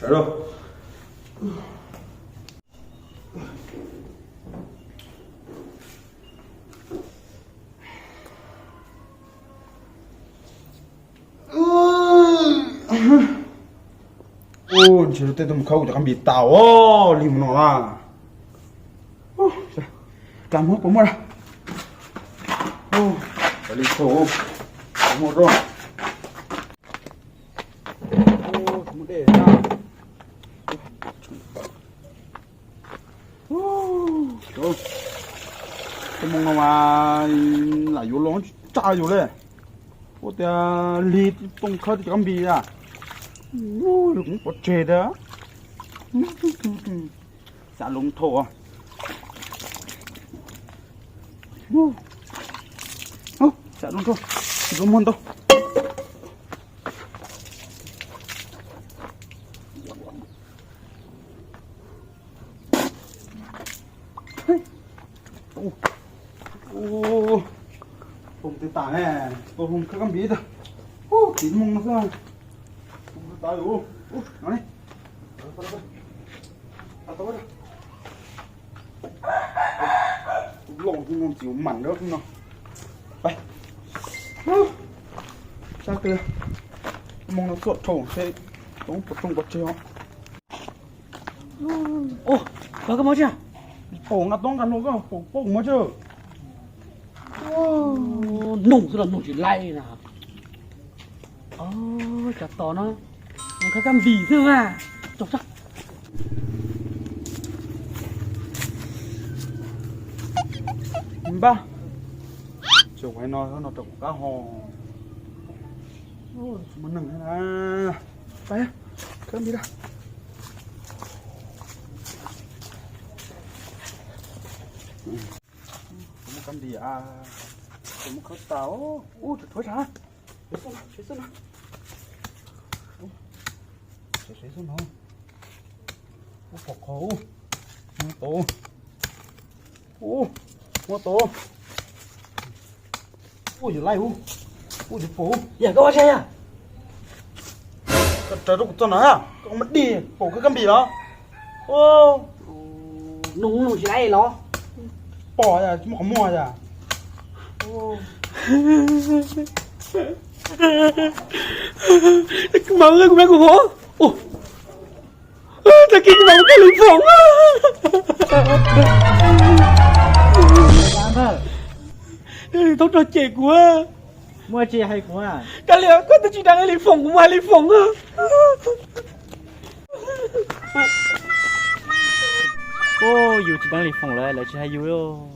Sợ đâu. Ô, chỉ được tên khâu cho con bị tàu ô, lìm nó à. Làm hết của mua ra. Ô, phải đi khổ. Có một rồi. Ô, muốn để ra. Ô, cái mông nào mà lại vô lóng chai vô lên. Ô, thì lít tung khơi cho con bị à. Ôi, cũng có chê đó. Xả lúng thổ à. Xả lúng thổ. Không muốn đâu. Không tới tả nè. Tôi không có biết đâu. Chín mông nó sao. Tay ủa, nó đi. Tao đây. Lộn không ngon chịu mặn nữa không nào. Đây. Sao kìa. Mong nó suột thổ sẽ cũng không có chơi không. Ô, có cái món chưa? Phổ ngặt tông gần luôn cơ, phổ mới chưa. Nùng rồi là nùng chỉ lay nào. Chả to nó cái cam gì thương à. Chọc chắc. Ba. Chồng hay nói nó trồng cá hò. Ôi, mà nừng thế nào. Phải á, cơm đi ra. Không có cơm gì à. Không có táo. Ôi, trời thối hả? Xế xuống nào. Xế xuống nào. Ôi, phọc khổ. Mua tổ. Ôi, mua tổ. Ôi, giờ lai hú. Ôi, giờ phố. Dạ, có bao à? Trời đất cho nó à? Con mất đi. Phổ cái cơm gì đó. Ô. Nùng chỉ lay nó. Bỏ ra, chứ mà không mua ra. Ô. Cái máu của bé của bố. Ồ. Ta kia cái máu cái lưỡi phỏng á. Tốt cho trẻ quá. Mua chị hay quá à? Cái liệu có tôi chỉ đang lấy phỏng của mà lấy phỏng á. Ô, dù chị đang lấy phòng lại là chị hay vui ô.